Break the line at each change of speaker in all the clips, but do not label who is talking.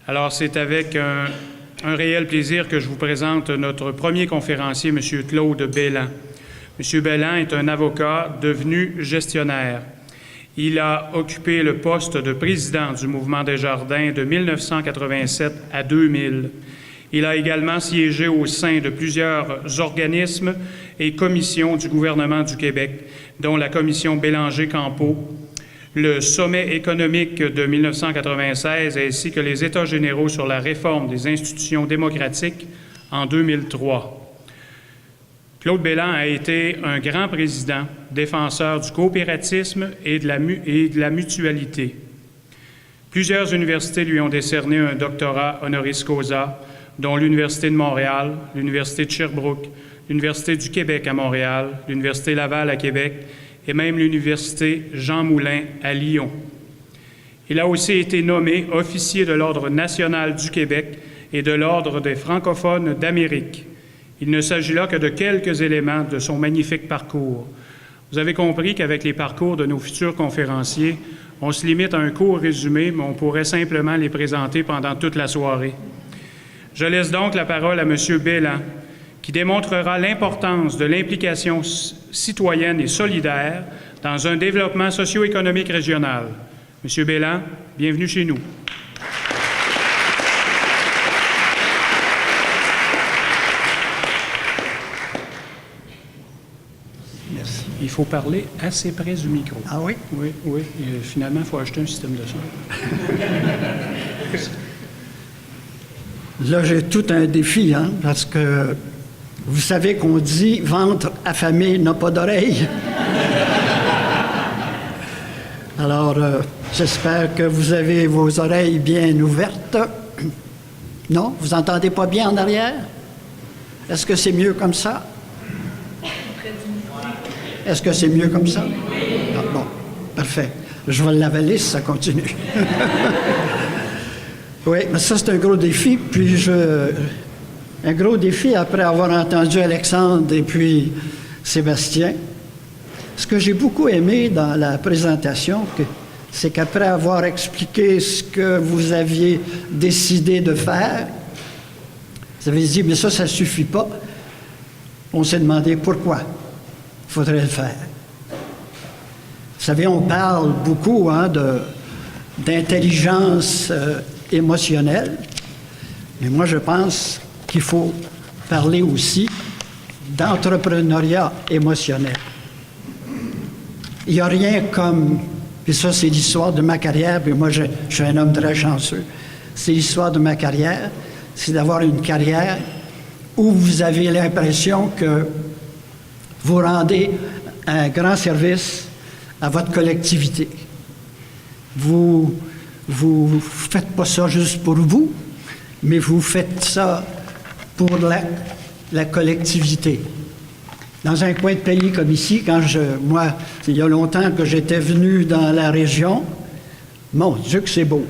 Alors, c'est avec un réel plaisir que je vous présente notre premier conférencier, M. Claude Belland. M. Belland est un avocat devenu gestionnaire. Il a occupé le poste de président du Mouvement Desjardins de 1987 à 2000. Il a également siégé au sein de plusieurs organismes et commissions du gouvernement du Québec, dont la commission Bélanger-Campeau, le Sommet économique de 1996 ainsi que les États généraux sur la réforme des institutions démocratiques en 2003. Claude Belland a été un grand président, défenseur du coopératisme et de la mutualité. Plusieurs universités lui ont décerné un doctorat honoris causa, dont l'Université de Montréal, l'Université de Sherbrooke, l'Université du Québec à Montréal, l'Université Laval à Québec et même l'Université Jean Moulin à Lyon. Il a aussi été nommé officier de l'Ordre national du Québec et de l'Ordre des francophones d'Amérique. Il ne s'agit là que de quelques éléments de son magnifique parcours. Vous avez compris qu'avec les parcours de nos futurs conférenciers, on se limite à un court résumé, mais on pourrait simplement les présenter pendant toute la soirée. Je laisse donc la parole à M. Belland, qui démontrera l'importance de l'implication citoyenne et solidaire dans un développement socio-économique régional. M. Belland, bienvenue chez nous.
Merci.
Il faut parler assez près du micro.
Ah oui?
Oui, oui. Et finalement, il faut acheter un système de son.
Là, j'ai tout un défi, hein, parce que vous savez qu'on dit « ventre affamé n'a pas d'oreille ». Alors, j'espère que vous avez vos oreilles bien ouvertes. Non? Vous entendez pas bien en arrière? Est-ce que c'est mieux comme ça? Est-ce que c'est mieux comme ça? Ah, bon, parfait. Je vais l'avaler si ça continue. Oui, mais ça, c'est un gros défi. Puis, un gros défi après avoir entendu Alexandre et puis Sébastien. Ce que j'ai beaucoup aimé dans la présentation, c'est qu'après avoir expliqué ce que vous aviez décidé de faire, vous avez dit, mais ça ne suffit pas. On s'est demandé pourquoi il faudrait le faire. Vous savez, on parle beaucoup d'intelligence émotionnelle, mais moi je pense qu'il faut parler aussi d'entrepreneuriat émotionnel. Il n'y a rien comme, et ça c'est l'histoire de ma carrière, puis moi je suis un homme très chanceux, c'est l'histoire de ma carrière, c'est d'avoir une carrière où vous avez l'impression que vous rendez un grand service à votre collectivité. Vous faites pas ça juste pour vous, mais vous faites ça pour la collectivité. Dans un coin de pays comme ici, moi, il y a longtemps que j'étais venu dans la région, mon Dieu que c'est beau.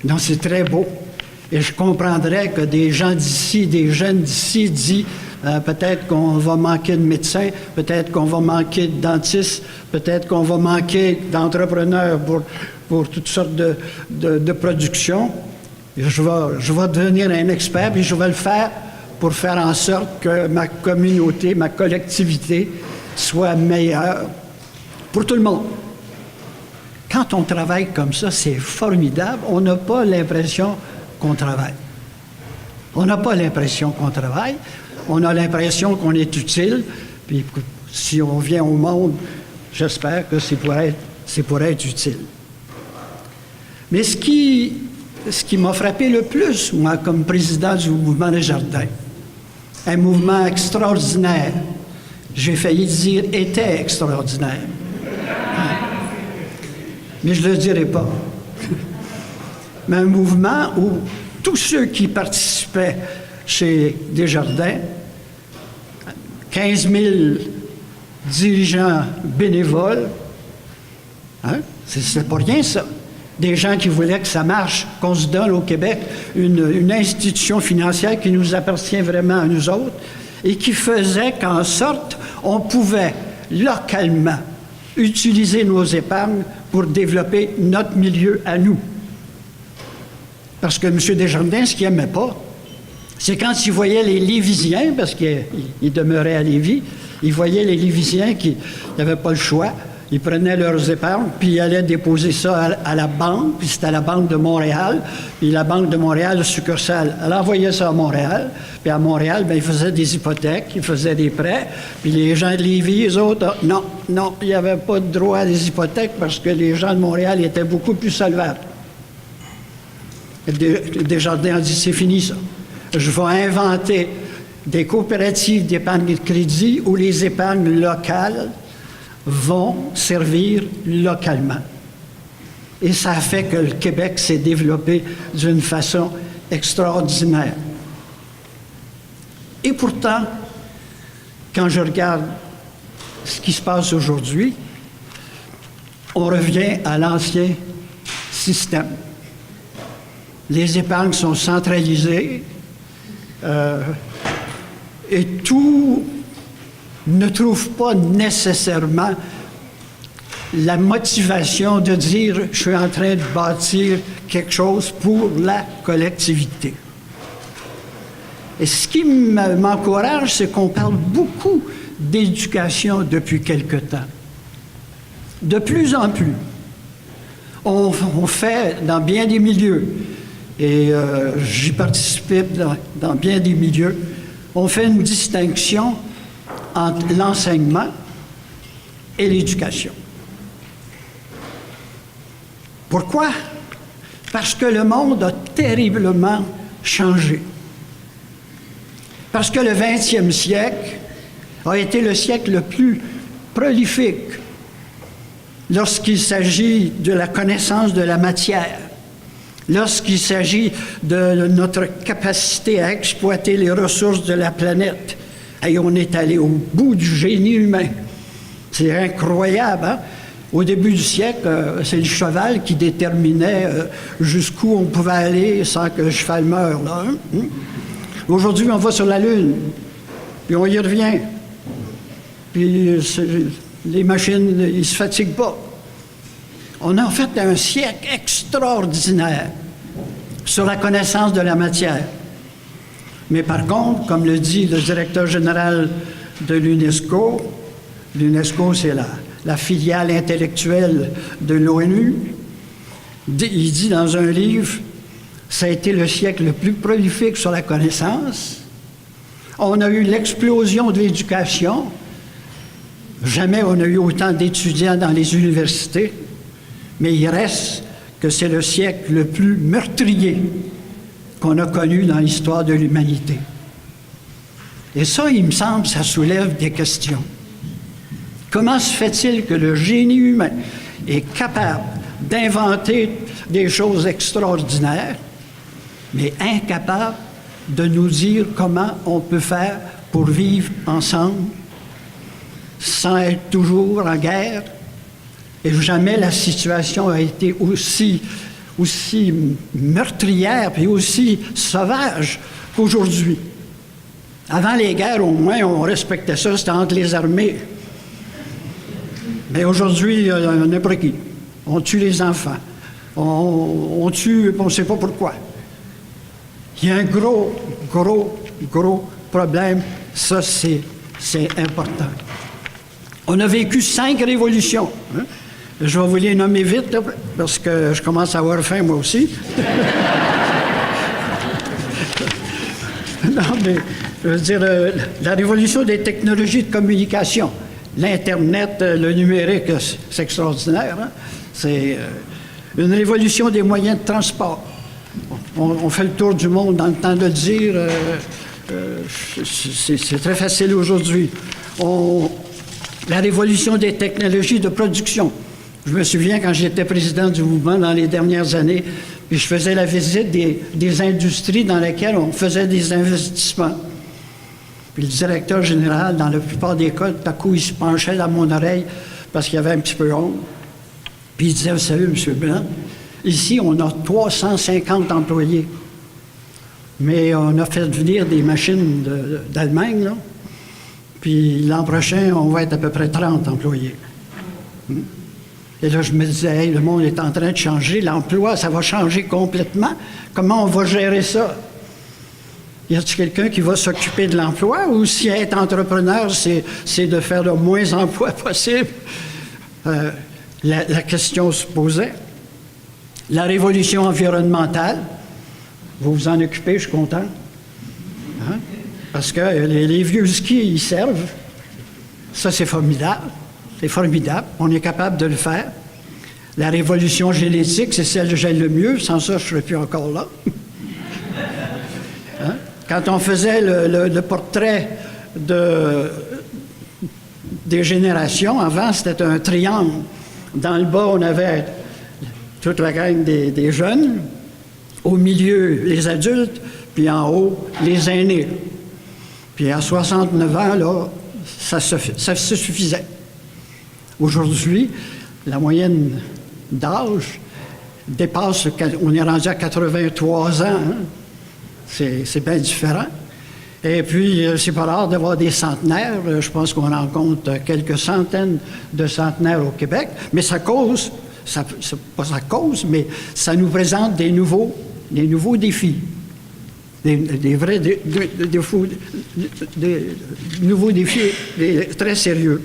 Non, c'est très beau. Et je comprendrais que des gens d'ici, des jeunes d'ici disent peut-être qu'on va manquer de médecins, peut-être qu'on va manquer de dentistes, peut-être qu'on va manquer d'entrepreneurs pour toutes sortes de productions. Je vais devenir un expert et je vais le faire pour faire en sorte que ma communauté, ma collectivité soit meilleure pour tout le monde. Quand on travaille comme ça, c'est formidable. On n'a pas l'impression qu'on travaille. On n'a pas l'impression qu'on travaille. On a l'impression qu'on est utile. Puis si on vient au monde, j'espère que c'est pour être utile. Mais ce qui m'a frappé le plus, moi, comme président du Mouvement Desjardins, un mouvement extraordinaire, j'ai failli dire était extraordinaire. Mais je ne le dirai pas. Mais un mouvement où tous ceux qui participaient chez Desjardins, 15 000 dirigeants bénévoles, hein? C'est pas rien ça. Des gens qui voulaient que ça marche, qu'on se donne au Québec une institution financière qui nous appartient vraiment à nous autres et qui faisait qu'en sorte, on pouvait localement utiliser nos épargnes pour développer notre milieu à nous. Parce que M. Desjardins, ce qu'il n'aimait pas, c'est quand il voyait les Lévisiens, parce qu'il demeurait à Lévis, il voyait les Lévisiens qui n'avaient pas le choix. Ils prenaient leurs épargnes, puis ils allaient déposer ça à la banque, puis c'était à la Banque de Montréal, puis la Banque de Montréal, succursale, elle envoyait ça à Montréal, puis à Montréal, bien, ils faisaient des hypothèques, ils faisaient des prêts, puis les gens de Lévis, eux autres, non, il n'y avait pas de droit à des hypothèques parce que les gens de Montréal étaient beaucoup plus solvables. Desjardins a dit, c'est fini ça. Je vais inventer des coopératives d'épargne de crédit où les épargnes locales vont servir localement. Et ça a fait que le Québec s'est développé d'une façon extraordinaire. Et pourtant, quand je regarde ce qui se passe aujourd'hui, on revient à l'ancien système. Les épargnes sont centralisées et tout ne trouve pas nécessairement la motivation de dire « je suis en train de bâtir quelque chose pour la collectivité ». Et ce qui m'encourage, c'est qu'on parle beaucoup d'éducation depuis quelque temps. De plus en plus. On fait dans bien des milieux, et j'y participé dans bien des milieux, on fait une distinction entre l'enseignement et l'éducation. Pourquoi? Parce que le monde a terriblement changé. Parce que le 20e siècle a été le siècle le plus prolifique lorsqu'il s'agit de la connaissance de la matière, lorsqu'il s'agit de notre capacité à exploiter les ressources de la planète. Et on est allé au bout du génie humain. C'est incroyable, hein? Au début du siècle, c'est le cheval qui déterminait jusqu'où on pouvait aller sans que le cheval meure. Là, hein? Aujourd'hui, on va sur la Lune, puis on y revient. Puis les machines, ils ne se fatiguent pas. On a en fait un siècle extraordinaire sur la connaissance de la matière. Mais par contre, comme le dit le directeur général de l'UNESCO, l'UNESCO, c'est la filiale intellectuelle de l'ONU, il dit dans un livre, ça a été le siècle le plus prolifique sur la connaissance. On a eu l'explosion de l'éducation. Jamais on a eu autant d'étudiants dans les universités, mais il reste que c'est le siècle le plus meurtrier qu'on a connu dans l'histoire de l'humanité. Et ça, il me semble, ça soulève des questions. Comment se fait-il que le génie humain est capable d'inventer des choses extraordinaires, mais incapable de nous dire comment on peut faire pour vivre ensemble sans être toujours en guerre? Et jamais la situation a été aussi meurtrière et aussi sauvage qu'aujourd'hui. Avant les guerres, au moins, on respectait ça, c'était entre les armées. Mais aujourd'hui, n'importe qui. On tue les enfants. On tue, on ne sait pas pourquoi. Il y a un gros problème. Ça, c'est important. On a vécu 5 révolutions. Hein? Je vais vous les nommer vite, là, parce que je commence à avoir faim, moi aussi. Non, mais je veux dire, la révolution des technologies de communication, l'Internet, le numérique, c'est extraordinaire. Hein? C'est une révolution des moyens de transport. On fait le tour du monde dans le temps de le dire. C'est très facile aujourd'hui. La révolution des technologies de production. Je me souviens quand j'étais président du mouvement dans les dernières années, puis je faisais la visite des industries dans lesquelles on faisait des investissements. Puis le directeur général, dans la plupart des cas, tout à coup, il se penchait dans mon oreille parce qu'il avait un petit peu honte. Puis il disait, vous savez, M. Blanc, ici, on a 350 employés. Mais on a fait venir des machines d'Allemagne, là. Puis l'an prochain, on va être à peu près 30 employés. Et là, je me disais, hey, le monde est en train de changer, l'emploi, ça va changer complètement. Comment on va gérer ça? Y a-t-il quelqu'un qui va s'occuper de l'emploi ou si être entrepreneur, c'est de faire le moins d'emplois possible? La question se posait. La révolution environnementale, vous vous en occupez, je suis content. Hein? Parce que les vieux skis, ils servent. Ça, c'est formidable. C'est formidable. On est capable de le faire. La révolution génétique, c'est celle que j'aime le mieux. Sans ça, je ne serais plus encore là. Hein? Quand on faisait le portrait des générations, avant, c'était un triangle. Dans le bas, on avait toute la gang des jeunes. Au milieu, les adultes. Puis en haut, les aînés. Puis à 69 ans, là, ça se suffisait. Aujourd'hui, la moyenne d'âge dépasse, on est rendu à 83 ans. Hein? C'est bien différent. Et puis, c'est pas rare d'avoir des centenaires. Je pense qu'on en compte quelques centaines de centenaires au Québec. Mais ça cause, mais ça nous présente des nouveaux défis. Des vrais nouveaux défis très sérieux.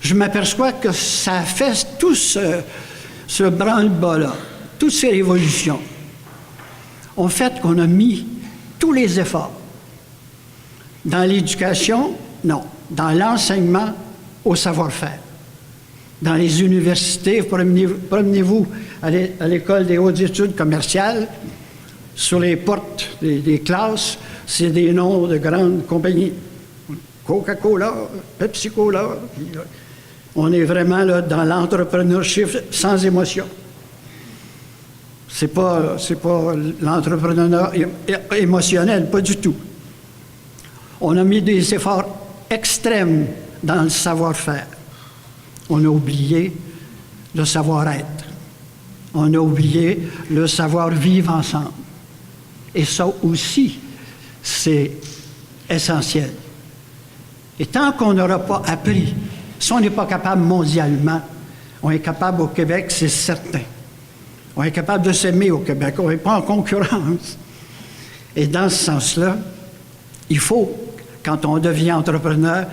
Je m'aperçois que ça a fait tout ce branle-bas-là, toutes ces révolutions, ont fait qu'on a mis tous les efforts. Dans l'éducation, non. Dans l'enseignement, au savoir-faire. Dans les universités, promenez-vous à l'École des hautes études commerciales, sur les portes des classes, c'est des noms de grandes compagnies. Coca-Cola, Pepsi-Cola. On est vraiment là dans l'entrepreneurship sans émotion. C'est pas l'entrepreneuriat émotionnel, pas du tout. On a mis des efforts extrêmes dans le savoir-faire. On a oublié le savoir-être. On a oublié le savoir-vivre ensemble. Et ça aussi, c'est essentiel. Et tant qu'on n'aura pas appris, si on n'est pas capable mondialement, on est capable au Québec, c'est certain. On est capable de s'aimer au Québec. On n'est pas en concurrence. Et dans ce sens-là, il faut, quand on devient entrepreneur,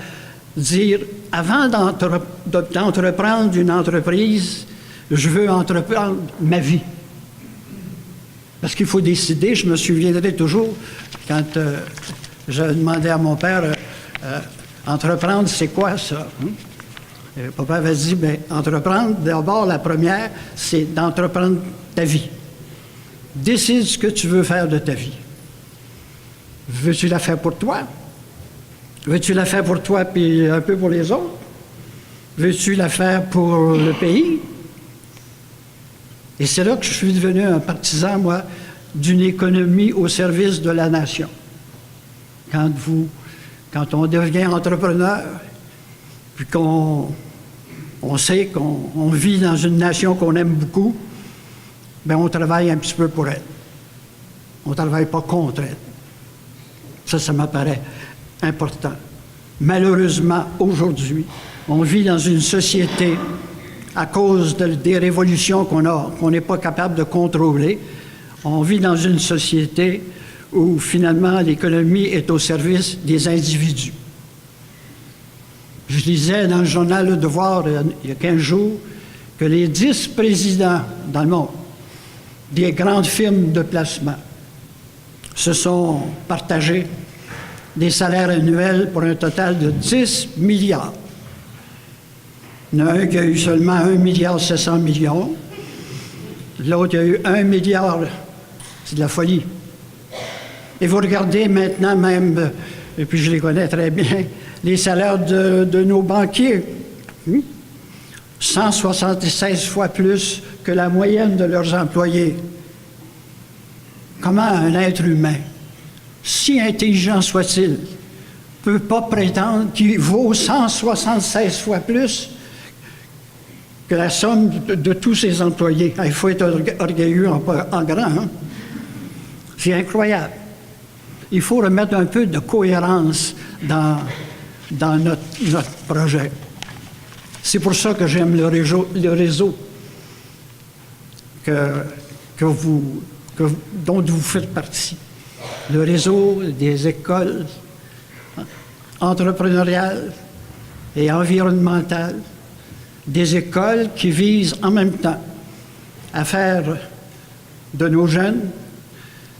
dire, avant d'entreprendre une entreprise, je veux entreprendre ma vie. Parce qu'il faut décider, je me souviendrai toujours, quand je demandais à mon père, entreprendre, c'est quoi ça? Et papa avait dit, bien, entreprendre, d'abord, la première, c'est d'entreprendre ta vie. Décide ce que tu veux faire de ta vie. Veux-tu la faire pour toi? Veux-tu la faire pour toi puis un peu pour les autres? Veux-tu la faire pour le pays? Et c'est là que je suis devenu un partisan, moi, d'une économie au service de la nation. Quand on devient entrepreneur, puis qu'on sait qu'on vit dans une nation qu'on aime beaucoup, bien, on travaille un petit peu pour elle. On ne travaille pas contre elle. Ça m'apparaît important. Malheureusement, aujourd'hui, on vit dans une société, à cause des révolutions qu'on n'est pas capable de contrôler, on vit dans une société où, finalement, l'économie est au service des individus. Je lisais dans le journal Le Devoir, il y a 15 jours, que les 10 présidents dans le monde des grandes firmes de placement se sont partagés des salaires annuels pour un total de 10 milliards. Il y en a un qui a eu seulement 1,7 milliard. L'autre, il a eu 1 milliard. C'est de la folie. Et vous regardez maintenant même, et puis je les connais très bien, les salaires de nos banquiers. 176 fois plus que la moyenne de leurs employés. Comment un être humain, si intelligent soit-il, ne peut pas prétendre qu'il vaut 176 fois plus que la somme de tous ses employés? Il faut être orgueilleux en grand. Hein? C'est incroyable. Il faut remettre un peu de cohérence dans notre projet. C'est pour ça que j'aime le réseau dont vous faites partie. Le réseau des écoles entrepreneuriales et environnementales, des écoles qui visent en même temps à faire de nos jeunes,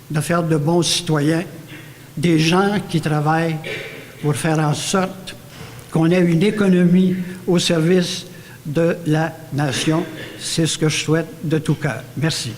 de faire de bons citoyens, des gens qui travaillent pour faire en sorte qu'on ait une économie au service de la nation. C'est ce que je souhaite de tout cœur. Merci.